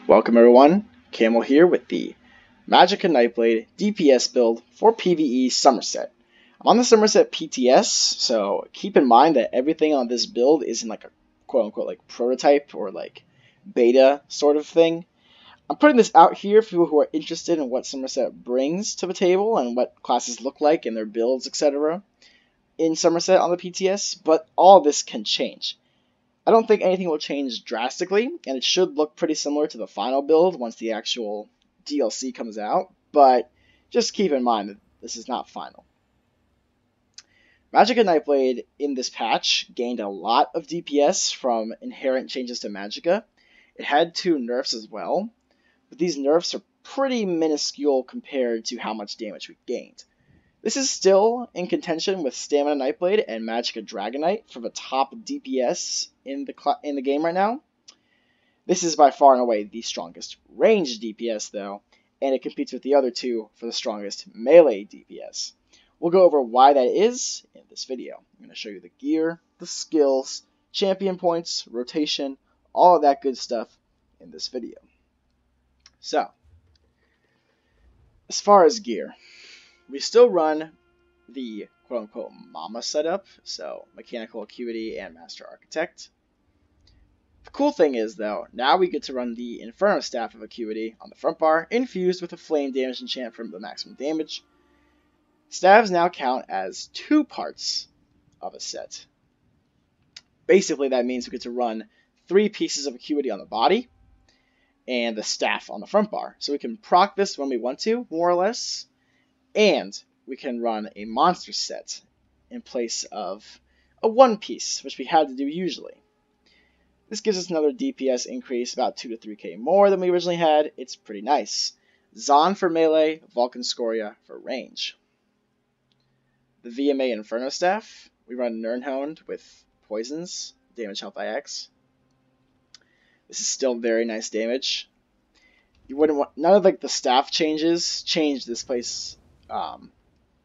Welcome everyone, Camel here with the Magicka Nightblade DPS build for PvE Summerset. I'm on the Summerset PTS, so keep in mind that everything on this build is in like a quote-unquote like prototype or like beta sort of thing. I'm putting this out here for people who are interested in what Summerset brings to the table and what classes look like in their builds, etc. in Summerset on the PTS, but all this can change. I don't think anything will change drastically, and it should look pretty similar to the final build once the actual DLC comes out, but just keep in mind that this is not final. Magicka Nightblade in this patch gained a lot of DPS from inherent changes to Magicka. It had 2 nerfs as well, but these nerfs are pretty minuscule compared to how much damage we gained. This is still in contention with Stamina Nightblade and Magicka Dragonite for the top DPS in the game right now. This is by far and away the strongest ranged DPS though, and it competes with the other 2 for the strongest melee DPS. We'll go over why that is in this video. I'm going to show you the gear, the skills, champion points, rotation, all of that good stuff in this video. So, as far as gear, we still run the quote-unquote mama setup, so Mechanical Acuity and Master Architect. The cool thing is, though, now we get to run the Inferno Staff of Acuity on the front bar, infused with a Flame Damage enchant for the maximum damage. Staves now count as 2 parts of a set. Basically, that means we get to run 3 pieces of Acuity on the body, and the staff on the front bar. So we can proc this when we want to, more or less. And we can run a monster set in place of a 1 piece, which we had to do usually. This gives us another DPS increase, about 2 to 3k more than we originally had. It's pretty nice. Zon for melee, Vulcan Scoria for range. The VMA Inferno Staff, we run Nirnhound with poisons, damage health IX. This is still very nice damage. You wouldn't want, none of like the staff changes change this place.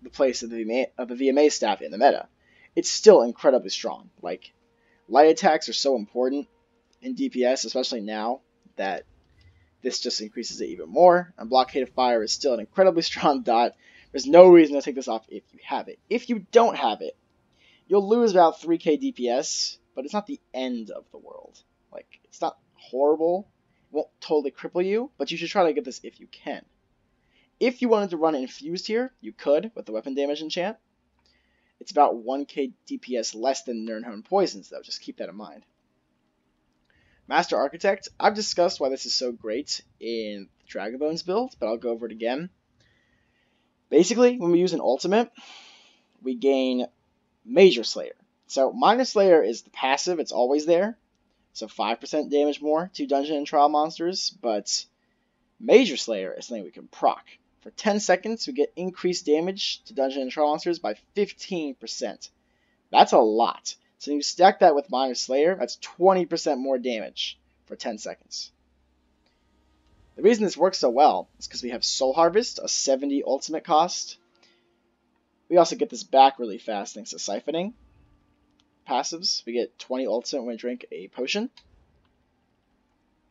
The place of the VMA staff in the meta. It's still incredibly strong. Like, light attacks are so important in DPS, especially now that this just increases it even more. And Blockade of Fire is still an incredibly strong dot. There's no reason to take this off if you have it. If you don't have it, you'll lose about 3k DPS, but it's not the end of the world. Like, it's not horrible. It won't totally cripple you, but you should try to get this if you can. If you wanted to run Infused here, you could with the weapon damage enchant. It's about 1k DPS less than Nirnhound Poisons, though. Just keep that in mind. Master Architect, I've discussed why this is so great in the Dragon Bones build, but I'll go over it again. Basically, when we use an ultimate, we gain Major Slayer. So Minor Slayer is the passive, it's always there. So 5% damage more to dungeon and trial monsters, but Major Slayer is something we can proc. For 10 seconds, we get increased damage to dungeon and trial monsters by 15%. That's a lot. So when you stack that with Minor Slayer, that's 20% more damage for 10 seconds. The reason this works so well is because we have Soul Harvest, a 70 ultimate cost. We also get this back really fast thanks to Siphoning passives. We get 20 ultimate when we drink a potion.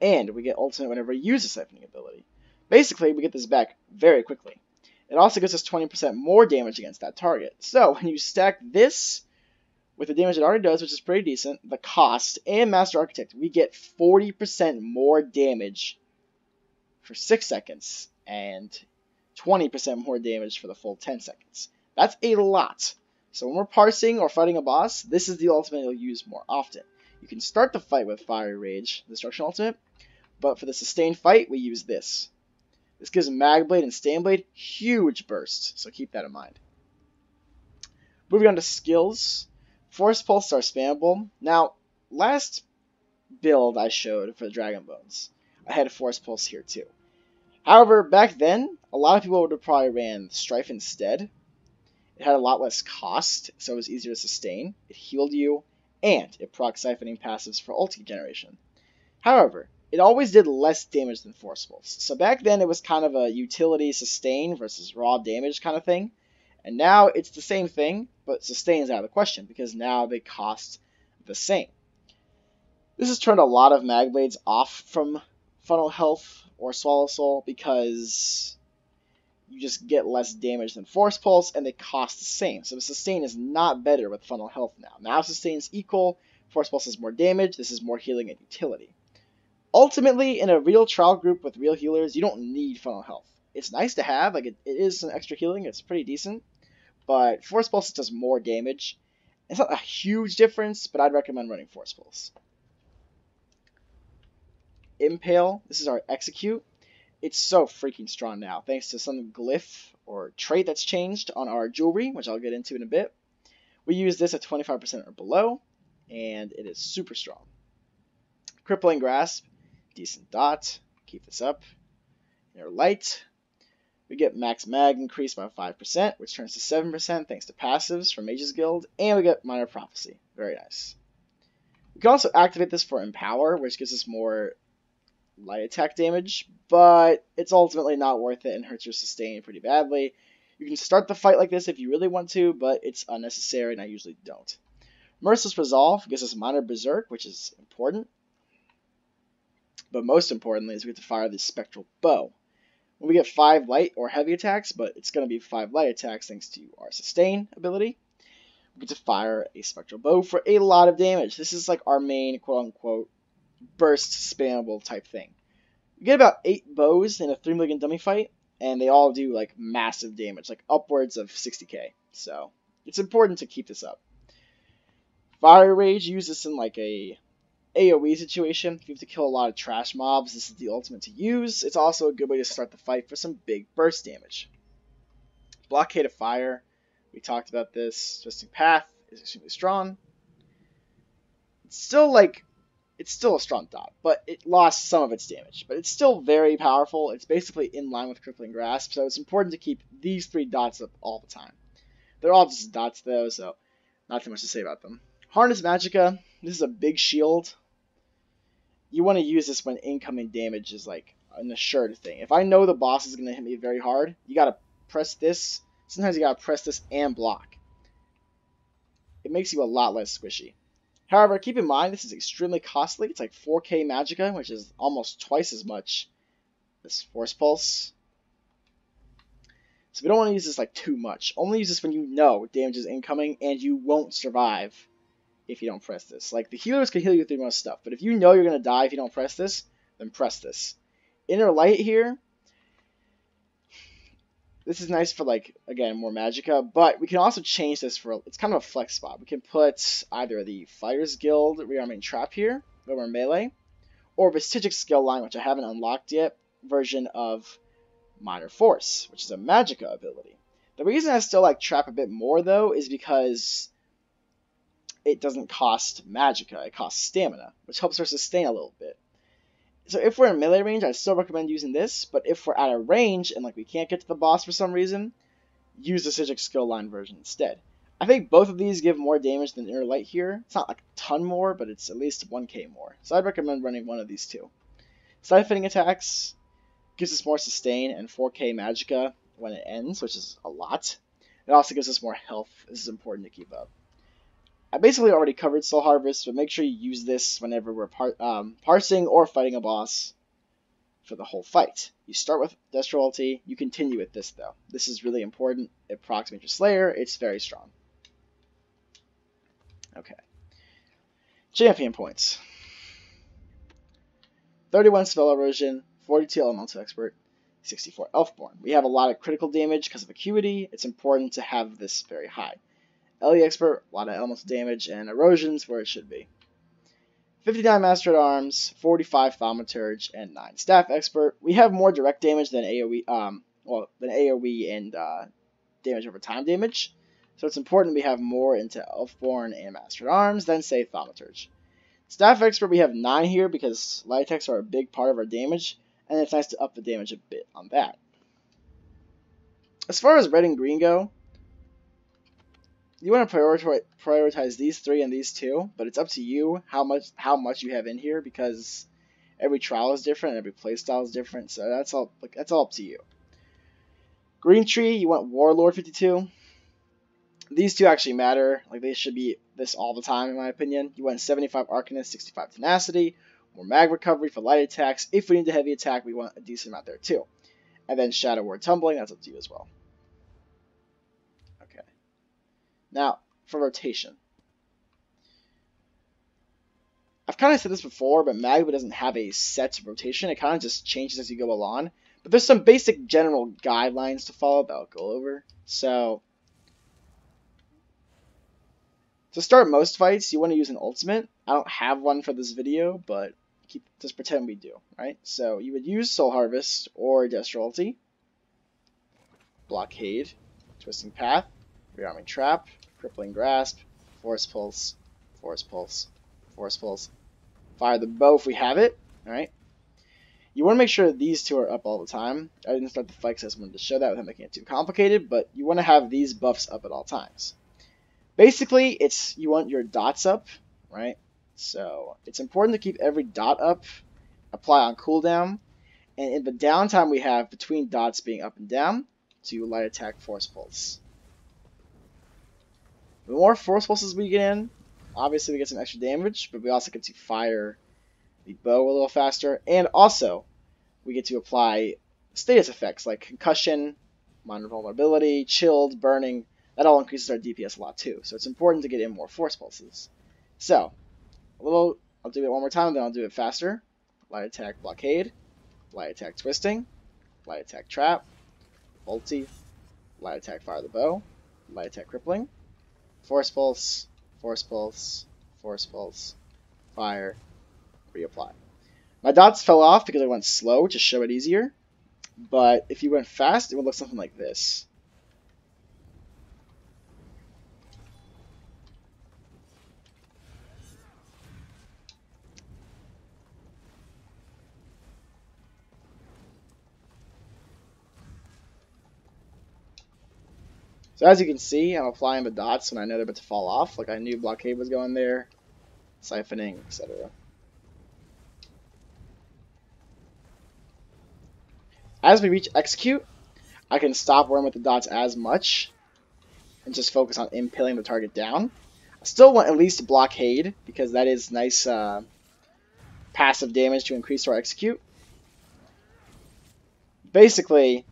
And we get ultimate whenever we use a Siphoning ability. Basically, we get this back very quickly. It also gives us 20% more damage against that target. So, when you stack this with the damage it already does, which is pretty decent, the cost, and Master Architect, we get 40% more damage for 6 seconds, and 20% more damage for the full 10 seconds. That's a lot. So when we're parsing or fighting a boss, this is the ultimate you'll use more often. You can start the fight with Fiery Rage, the Destruction Ultimate, but for the sustained fight, we use this. This gives Magblade and Stainblade huge bursts, so keep that in mind. Moving on to skills, Force Pulse are spammable. Now, last build I showed for the Dragon Bones, I had a Force Pulse here too. However, back then, a lot of people would have probably ran Strife instead. It had a lot less cost, so it was easier to sustain. It healed you, and it proc Siphoning passives for ulti generation. However, it always did less damage than Force Pulse. So back then it was kind of a utility sustain versus raw damage kind of thing. And now it's the same thing, but sustain is out of the question because now they cost the same. This has turned a lot of Magblades off from Funnel Health or Swallow Soul because you just get less damage than Force Pulse, and they cost the same. So the Sustain is not better with Funnel Health now. Now Sustain is equal, Force Pulse is more damage, this is more healing and utility. Ultimately, in a real trial group with real healers, you don't need Funnel Health. It's nice to have, like it is an extra healing, it's pretty decent, but Force Pulse does more damage. It's not a huge difference, but I'd recommend running Force Pulse. Impale, this is our Execute. It's so freaking strong now, thanks to some glyph or trait that's changed on our jewelry, which I'll get into in a bit. We use this at 25% or below, and it is super strong. Crippling Grasp, decent dot. Keep this up. Inner Light. We get Max Mag increased by 5%, which turns to 7% thanks to passives from Mage's Guild, and we get Minor Prophecy. Very nice. We can also activate this for Empower, which gives us more light attack damage, but it's ultimately not worth it and hurts your sustain pretty badly. You can start the fight like this if you really want to, but it's unnecessary and I usually don't. Merciless Resolve gives us Minor Berserk, which is important, but most importantly is we get to fire the Spectral Bow. When we get 5 light or heavy attacks, but it's going to be 5 light attacks thanks to our sustain ability, we get to fire a Spectral Bow for a lot of damage. This is like our main quote-unquote burst spammable type thing. You get about 8 bows in a 3 million dummy fight, and they all do like massive damage, like upwards of 60k. So it's important to keep this up. Fire Rage, use this in like a AoE situation. If you have to kill a lot of trash mobs, this is the ultimate to use. It's also a good way to start the fight for some big burst damage. Blockade of Fire, we talked about this. Twisting Path is extremely strong. It's still a strong dot, but it lost some of its damage. But it's still very powerful. It's basically in line with Crippling Grasp, so it's important to keep these 3 dots up all the time. They're all just dots though, so not too much to say about them. Harness Magicka, this is a big shield. You want to use this when incoming damage is like an assured thing. If I know the boss is going to hit me very hard, you got to press this. Sometimes you got to press this and block. It makes you a lot less squishy. However, keep in mind, this is extremely costly. It's like 4k Magicka, which is almost twice as much as Force Pulse. So we don't want to use this like too much. Only use this when you know damage is incoming and you won't survive if you don't press this. Like, the healers can heal you through most stuff, but if you know you're going to die if you don't press this, then press this. Inner Light here, this is nice for, like, again, more Magicka, but we can also change this for, it's kind of a flex spot. We can put either the Fighters Guild Rearming Trap here, where we're melee, or Vestigic Skill Line, which I haven't unlocked yet, version of Minor Force, which is a Magicka ability. The reason I still like Trap a bit more, though, is because it doesn't cost Magicka, it costs stamina, which helps her sustain a little bit. So if we're in melee range, I still recommend using this, but if we're out of range and like we can't get to the boss for some reason, use the Vestigic Skill Line version instead. I think both of these give more damage than Inner Light here. It's not like a ton more, but it's at least 1k more. So I'd recommend running one of these two. Siphoning attacks gives us more sustain and 4k Magicka when it ends, which is a lot. It also gives us more health. This is important to keep up. I basically already covered Soul Harvest, but make sure you use this whenever we're parsing or fighting a boss for the whole fight. You start with Destro ulti, you continue with this though. This is really important. It procs Major Slayer, it's very strong. Okay. Champion points. 31 Spell Erosion, 42 Elemental Expert, 64 Elfborn. We have a lot of critical damage because of Acuity. It's important to have this very high. LE Expert, a lot of elemental damage, and erosions where it should be. 59 Master at Arms, 45 Thaumaturge, and 9 Staff Expert. We have more direct damage than AoE, and damage over time damage. So it's important we have more into Elfborn and Master at Arms than, say, Thaumaturge. Staff Expert, we have 9 here because light attacks are a big part of our damage, and it's nice to up the damage a bit on that. As far as red and green go, you want to prioritize these 3 and these 2, but it's up to you how much you have in here because every trial is different, every playstyle is different, so that's all up to you. Green tree, you want Warlord 52. These 2 actually matter, like they should be this all the time in my opinion. You want 75 Arcanist, 65 Tenacity, more mag recovery for light attacks. If we need a heavy attack, we want a decent amount there too. And then Shadow Ward Tumbling, that's up to you as well. Okay. Now, for rotation. I've kind of said this before, but Magblade doesn't have a set rotation. It kind of just changes as you go along. But there's some basic general guidelines to follow that I'll go over. So, to start most fights, you want to use an ultimate. I don't have one for this video, but just pretend we do, right? So you would use Soul Harvest or Destro ulti, Blockade, Twisting Path, Rearming Trap, Crippling Grasp, Force Pulse, Force Pulse, Force Pulse, Fire the Bow if we have it, alright? You want to make sure that these two are up all the time. I didn't start the fight because I just wanted to show that without making it too complicated, but you want to have these buffs up at all times. Basically, you want your dots up, right? So it's important to keep every dot up, apply on cooldown, and in the downtime we have between dots being up and down, to light attack Force Pulse. The more Force Pulses we get in, obviously we get some extra damage, but we also get to fire the bow a little faster, and also we get to apply status effects like Concussion, Minor Vulnerability, Chilled, Burning. That all increases our DPS a lot too, so it's important to get in more Force Pulses. So, I'll do it one more time, then I'll do it faster. Light Attack Blockade, Light Attack Twisting, Light Attack Trap, Ulti, Light Attack Fire the Bow, Light Attack Crippling, Force Pulse, Force Pulse, Force Pulse, Fire, reapply. My dots fell off because I went slow to show it easier, but if you went fast, it would look something like this. So as you can see, I'm applying the dots when I know they're about to fall off, like I knew Blockade was going there, Siphoning, etc. As we reach Execute, I can stop worrying with the dots as much and just focus on impaling the target down. I still want at least Blockade, because that is nice passive damage to increase our Execute. Basically,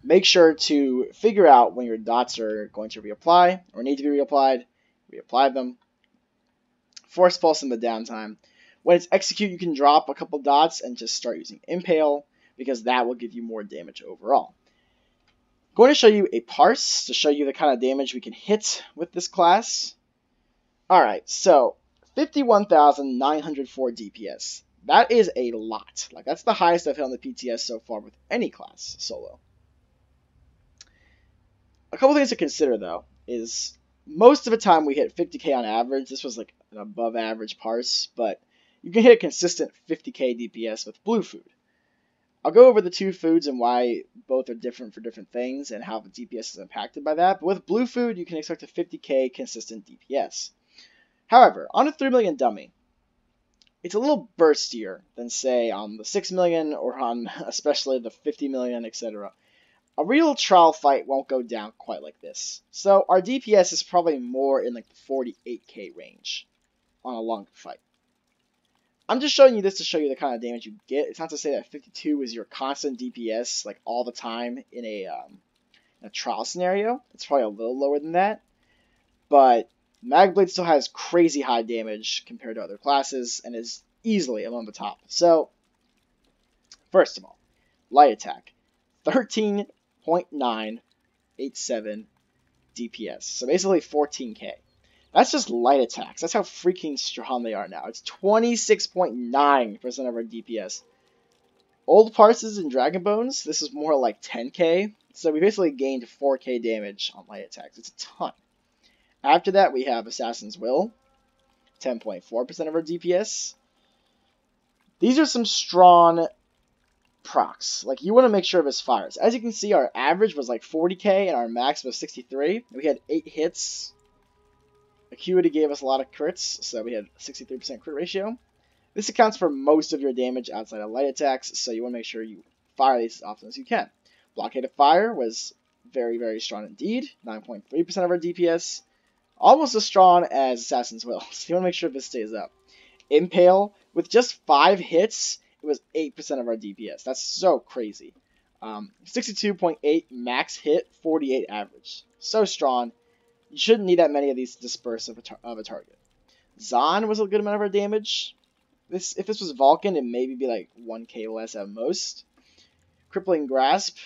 make sure to figure out when your dots are going to reapply or need to be reapplied. Reapply them. Force Pulse in the downtime. When it's Execute, you can drop a couple dots and just start using Impale, because that will give you more damage overall. I'm going to show you a Parse to show you the kind of damage we can hit with this class. Alright, so 51,904 DPS. That is a lot. Like, that's the highest I've hit on the PTS so far with any class solo. A couple things to consider, though, is most of the time we hit 50k on average. This was like an above average Parse, but you can hit a consistent 50k DPS with Blue Food. I'll go over the two foods and why both are different for different things and how the DPS is impacted by that. But with Blue Food, you can expect a 50k consistent DPS. However, on a 3 million dummy, it's a little burstier than, say, on the 6 million or on especially the 50 million, etc. A real trial fight won't go down quite like this. So our DPS is probably more in like the 48k range on a longer fight. I'm just showing you this to show you the kind of damage you get. It's not to say that 52 is your constant DPS like all the time in a trial scenario. It's probably a little lower than that. But Magblade still has crazy high damage compared to other classes and is easily among the top. So, first of all, light attack. 13.987 DPS. So basically 14k. That's just light attacks. That's how freaking strong they are now. It's 26.9% of our DPS. Old Parses and Dragon Bones, this is more like 10k. So we basically gained 4k damage on light attacks. It's a ton. After that, we have Assassin's Will. 10.4% of our DPS. These are some strong procs. Like, you want to make sure of his fires. As you can see, our average was like 40k and our max was 63. We had 8 hits. Acuity gave us a lot of crits, so we had 63% crit ratio. This accounts for most of your damage outside of light attacks, so you want to make sure you fire these as often as you can. Blockade of Fire was very, very strong indeed. 9.3% of our DPS. Almost as strong as Assassin's Will, so you want to make sure this stays up. Impale, With just 5 hits, it was 8% of our DPS. That's so crazy. 62.8 max hit, 48 average. So strong. You shouldn't need that many of these to disperse of a target. Zahn was a good amount of our damage. If this was Vulcan, it maybe be like 1k less at most. Crippling Grasp,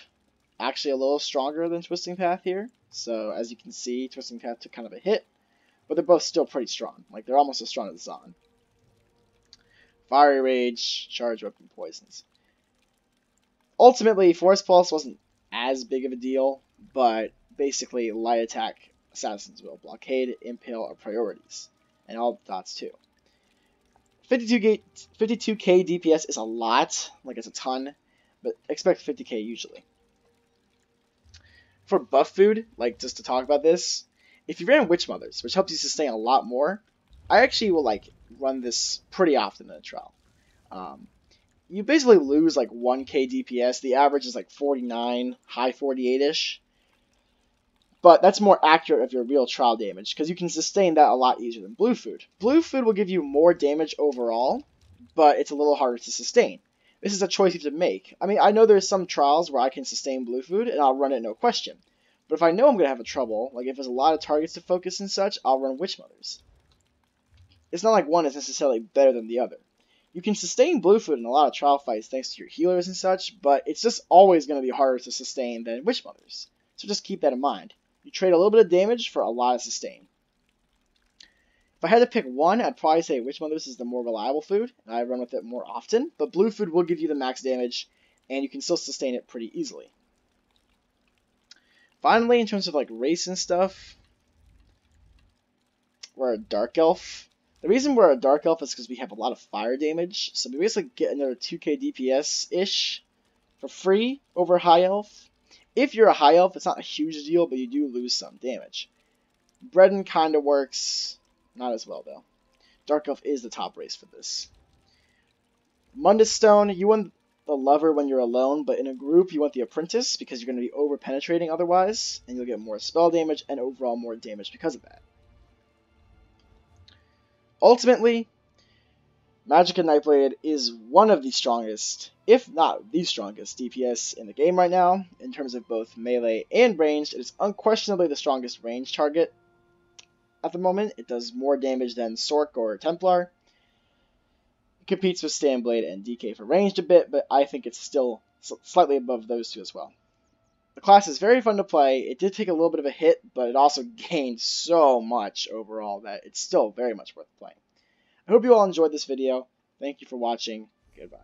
actually a little stronger than Twisting Path here. So as you can see, Twisting Path took kind of a hit, but they're both still pretty strong. Like they're almost as strong as Zahn. Fiery Rage, Charge Weapon Poisons. Ultimately, Force Pulse wasn't as big of a deal, but basically Light Attack, Assassin's Will, Blockade, Impale are priorities. And all the dots too. 52k DPS is a lot, like it's a ton, but expect 50k usually. For buff food, like just to talk about this, if you ran Witch Mothers, which helps you sustain a lot more, I actually will like run this pretty often in a trial. You basically lose like 1k DPS. The average is like 49, high 48-ish. But that's more accurate of your real trial damage, because you can sustain that a lot easier than blue food. Blue food will give you more damage overall, but it's a little harder to sustain. This is a choice you have to make. I mean, I know there's some trials where I can sustain blue food, and I'll run it no question. But if I know I'm going to have a trouble, like if there's a lot of targets to focus and such, I'll run Witch Mothers. It's not like one is necessarily better than the other. You can sustain blue food in a lot of trial fights thanks to your healers and such, but it's just always going to be harder to sustain than Witch Mothers. So just keep that in mind. You trade a little bit of damage for a lot of sustain. If I had to pick one, I'd probably say Witch Mothers is the more reliable food, and I run with it more often, but blue food will give you the max damage, and you can still sustain it pretty easily. Finally, in terms of like race and stuff, we're a Dark Elf. The reason we're a Dark Elf is because we have a lot of fire damage, so we basically get another 2k DPS-ish for free over High Elf. If you're a High Elf, it's not a huge deal, but you do lose some damage. Breton kind of works, not as well though. Dark Elf is the top race for this. Mundus Stone, you want the Lover when you're alone, but in a group you want the Apprentice because you're going to be over-penetrating otherwise, and you'll get more spell damage and overall more damage because of that. Ultimately, Magicka Nightblade is one of the strongest, if not the strongest, DPS in the game right now. In terms of both melee and ranged, it is unquestionably the strongest ranged target at the moment. It does more damage than Sorc or Templar. It competes with Standblade and DK for ranged a bit, but I think it's still slightly above those two as well. The class is very fun to play. It did take a little bit of a hit, but it also gained so much overall that it's still very much worth playing. I hope you all enjoyed this video. Thank you for watching. Goodbye.